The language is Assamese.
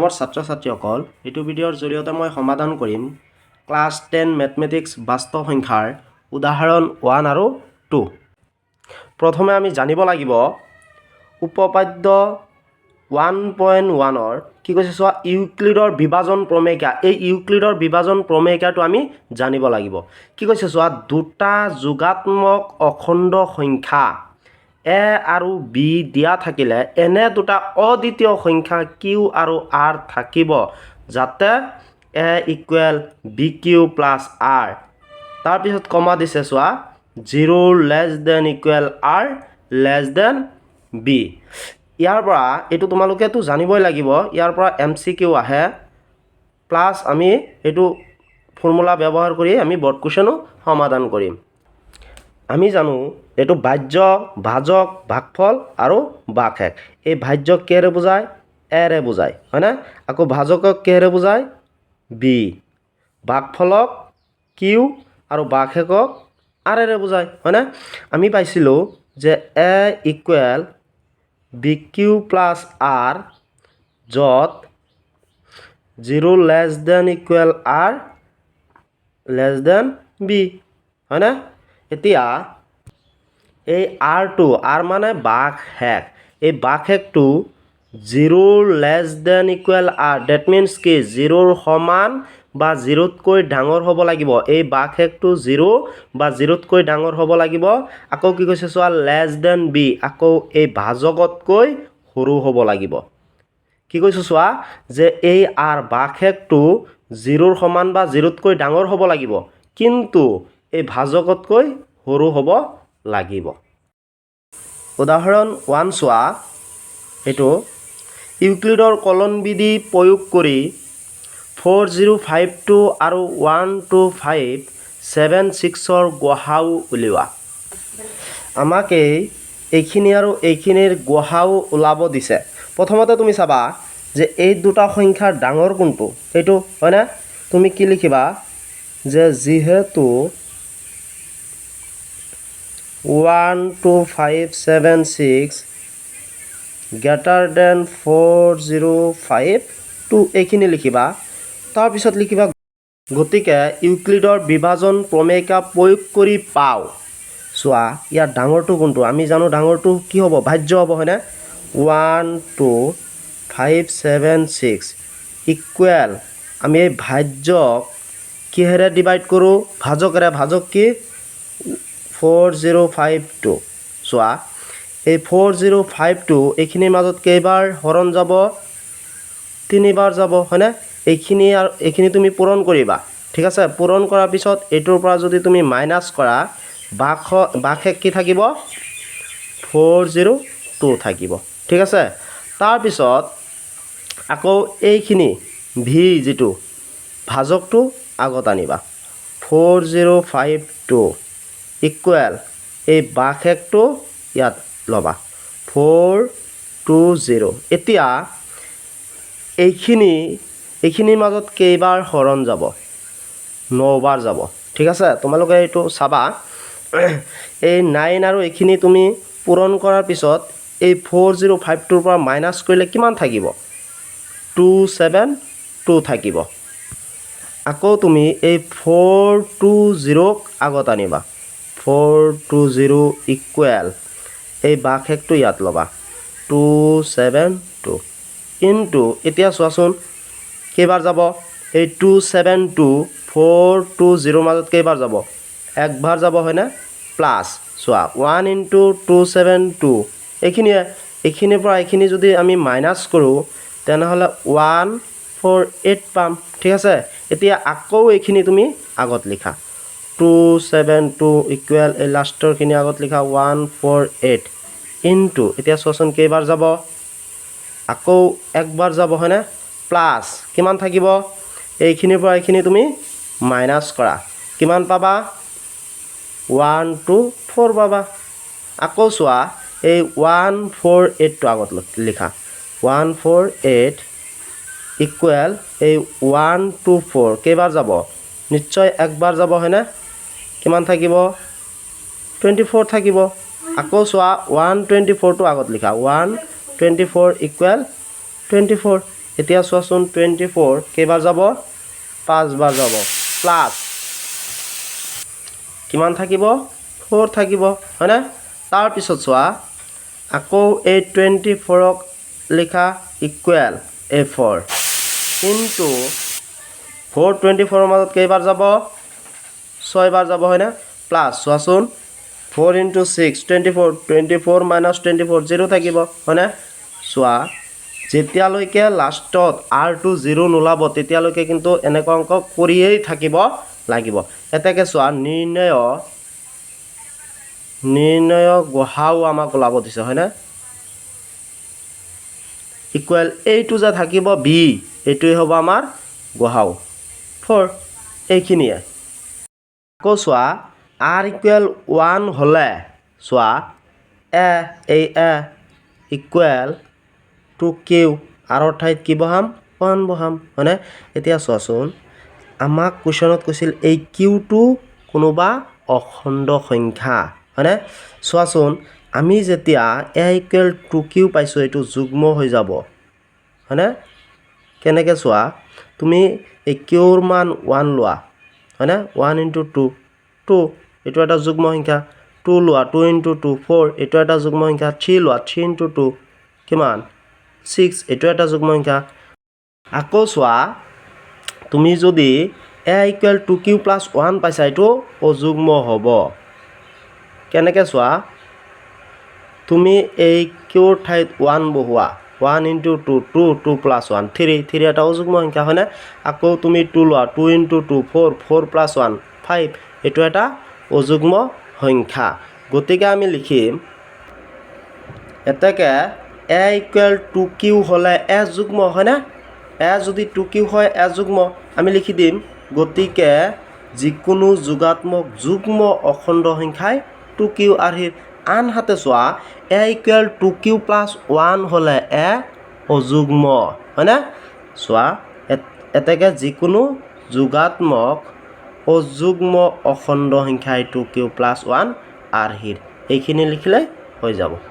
মৰমৰ ছাত্ৰ-ছাত্ৰীসকল, এইটো ভিডিঅ'ৰ জৰিয়তে মই সমাধান কৰিম ক্লাছ 10 মেথমেটিক্স বাস্তৱ সংখ্যাৰ উদাহৰণ 1 আৰু 2। প্ৰথমে আমি জানিব লাগিব উপপাদ্য 1.1 কি কৈছে চোৱা ইউক্লিডৰ বিভাজন প্ৰমেয়িকা। এই ইউক্লিডৰ বিভাজন প্ৰমেয়িকাটো আমি জানিব লাগিব। কি কৈছে চোৱা দুটা যোগাত্মক অখণ্ড সংখ্যা এ আৰু বি দিয়া থাকিলে এনে দুটা অদ্বিতীয় সংখ্যা কিউ আৰু আৰ থাকিব যাতে A equal B Q plus R. তাৰপিছত কমা দিছে চোৱা 0 less than equal R less than B. ইয়াৰ পৰা এইটো তোমালোকেতো জানিবই লাগিব, ইয়াৰ পৰা MCQ আহে প্লাছ আমি এইটো ফৰ্মুলা ব্যৱহাৰ কৰি আমি বৰ্ড কুৱেশ্যনো সমাধান কৰিম। আমি জানো এইটো ভাজ্য, ভাজক, ভাগফল আৰু ভাগশেষ। এই ভাজ্যক কিহেৰে বুজায়? এৰে বুজায়, হয়নে? আকৌ ভাজকক কিহেৰে বুজায়? বি। ভাগফলক কিউ আৰু ভাগশেষক আৰেৰে বুজায়, হয়নে? আমি পাইছিলোঁ যে A equal B Q plus R য'ত 0 less than equal R less than B, হয়নে? এতিয়া এই আৰটো আৰ মানে ভাগশেষ, এই ভাগশেষটো 0 less than equal R that means কি 0ৰ সমান বা 0তকৈ ডাঙৰ হ'ব লাগিব। এই ভাগশেষটো 0 বা 0তকৈ ডাঙৰ হ'ব লাগিব। আকৌ কি কৈছে চোৱা লেছ দেন বি, আকৌ এই ভাজকতকৈ সৰু হ'ব লাগিব। কি কৈছোঁ চোৱা যে এই আৰ ভাগশেষটো 0ৰ সমান বা 0তকৈ ডাঙৰ হ'ব লাগিব, কিন্তু এই ভাজকতকৈ সৰু হ'ব লাগিব। উদাহৰণ 1 চোৱা, এইটো ইউক্লিডৰ কলন বিধি প্ৰয়োগ কৰি 4052 আৰু 12576ৰ গসাউ উলিওৱা। আমাক এইখিনি আৰু এইখিনিৰ গসাউ ওলাব দিছে। প্ৰথমতে তুমি চাবা যে এই দুটা সংখ্যাৰ ডাঙৰ কোনটো, এইটো হয়নে? তুমি কি লিখিবা যে যিহেতু 12576 গ্ৰেটাৰ দেন 4052 এইখিনি লিখিবা। তাৰপিছত লিখিবা গতিকে ইউক্লিডৰ বিভাজন প্ৰমেয়িকা প্ৰয়োগ কৰি পাওঁ। চোৱা ইয়াৰ ডাঙৰটো কোনটো? আমি জানো ডাঙৰটো কি হ'ব? ভাজ্য হ'ব, হয়নে? 12576 ইকুৱেল আমি এই ভাজ্যক কিহেৰে ডিভাইড কৰোঁ? ভাজকেৰে। ভাজক কি 4052। চোৱা এই 4052 এইখিনিৰ মাজত কেইবাৰ হৰণ যাব? 3 বাৰ যাব, হয়নে? এইখিনি আৰু এইখিনি তুমি পূৰণ কৰিবা, ঠিক আছে? পূৰণ কৰাৰ পিছত এইটোৰ পৰা যদি তুমি মাইনাছ কৰা ভাগশেষ কি থাকিব? 402 থাকিব, ঠিক আছে? তাৰপিছত আকৌ এইখিনি ভি যিটো ভাজকটো আগত আনিবা 4052 ইকুৱেল এই ভাগশেষটো ইয়াত ল'বা 420। এতিয়া এইখিনিৰ মাজত কেইবাৰ হৰণ যাব? 9 বাৰ যাব, ঠিক আছে? তোমালোকে এইটো চাবা। এই 9 আৰু এইখিনি তুমি পূৰণ কৰাৰ পিছত এই 4052ৰ পৰা মাইনাছ কৰিলে কিমান থাকিব? 272 থাকিব। আকৌ তুমি এই 420ক আগত আনিবা 420 ইকুৱেল এই ভাগশেষটো ইয়াত ল'বা 272 ইনটু এতিয়া চোৱাচোন কেইবাৰ যাব? এই 272 420ৰ মাজত কেইবাৰ যাব? একবাৰ যাব, হয়নে? প্লাছ চোৱা 1 ইনটু 272 এইখিনিৰ পৰা এইখিনি যদি আমি মাইনাছ কৰোঁ তেনেহ'লে 148 পাম, ঠিক আছে? এতিয়া আকৌ এইখিনি তুমি আগত লিখা 272 ইকুৱেল এই লাষ্টৰখিনি আগত লিখা 148 ইনটু এতিয়া চোৱাচোন কেইবাৰ যাব? আকৌ একবাৰ যাব, হয়নে? প্লাছ কিমান থাকিব? এইখিনিৰ পৰা এইখিনি তুমি মাইনাছ কৰা, কিমান পাবা? 124 পাবা। আকৌ চোৱা এই 148টো আগত লিখা 148 ইকুৱেল এই 124 কেইবাৰ যাব? নিশ্চয় একবাৰ যাব, হয়নে? কিমান থাকিব? 24 থাকিব। আকৌ চোৱা 124টো আগত লিখা 124 ইকুৱেল 24 এতিয়া চোৱাচোন 24 কেইবাৰ যাব 5 বাৰ যাব প্লাস কিমান থাকিব 4 থাকিব হয়নে তাৰ পিছত চোৱা আকৌ এই 24ক লিখা ইকুৱেল a4 ইনটু 4 24ৰ মাজত কেইবাৰ যাব 6 বাৰ যাব হয়নে প্লাস চোৱাচোন 4 into 6 24 24 minus 24 0 থাকিব হয়নে চোৱা যেতিয়ালৈকে লাষ্টত r2 0 নোলাব তেতিয়ালৈকে কিন্তু এনেকুৱা অংক কৰিয়েই থাকিব লাগিব এতেকে চোৱা নিৰ্ণয় গহাও আমাক ওলাব দিছে হয়নে ইকুৱেল এইটো যে থাকিব b এইটোই হ'ব আমাৰ গহাও 4 এইখিনিয়ে আকৌ চোৱা r equal 1 হলে চোৱা এই equal to q r ঠাইত কি বহাম 1 বহাম হয়নে এতিয়া চোৱাচোন আমাক কোৱেশ্যনত কৈছিল এই q টো কোনোবা অখণ্ড সংখ্যা হয়নে চোৱাচোন আমি যেতিয়া a equal to q পাইছো এইটো যুগ্ম হৈ যাব হয়নে কেনেকৈ চোৱা তুমি এই q ৰ মান 1 লোৱা হয়নে 1 into 2 2 এইটো এটা যুগ্ম সংখ্যা 2 লোৱা 2 into 2 4 এইটো এটা যুগ্ম সংখ্যা 3 লোৱা 3 into 2 কিমান 6 এইটো এটা যুগ্ম সংখ্যা আকৌ চোৱা তুমি যদি a equal to q plus 1 পাইছা এইটো অযুগ্ম হ'ব কেনেকৈ চোৱা তুমি এই q ৰ ঠাইত 1 বহোৱা 1 into 2 2 2 plus 1 3 3 এটা অযুগ্ম সংখ্যা হয়নে আকৌ তুমি 2 লোৱা 2 into 2 4 4 plus 1 5 এইটো এটা অযুগ্ম সংখ্যা গতিকে আমি লিখিম এতেকে a equal to q হলে a যুগ্ম হয়নে a যদি 2q হয় a যুগ্ম আমি লিখি দিম গতিকে যিকোনো যোগাত্মক যুগ্ম অখণ্ড সংখ্যাই 2q আৰ্হিৰ আনহাতে চোৱা a equal to q plus 1 হলে a অযুগ্ম হয়নে চোৱা এতেকে যিকোনো যোগাত্মক অযুগ্ম অখণ্ড সংখ্যাই 2q plus 1 আৰ্হিৰ এইখিনি লিখিলে হৈ যাব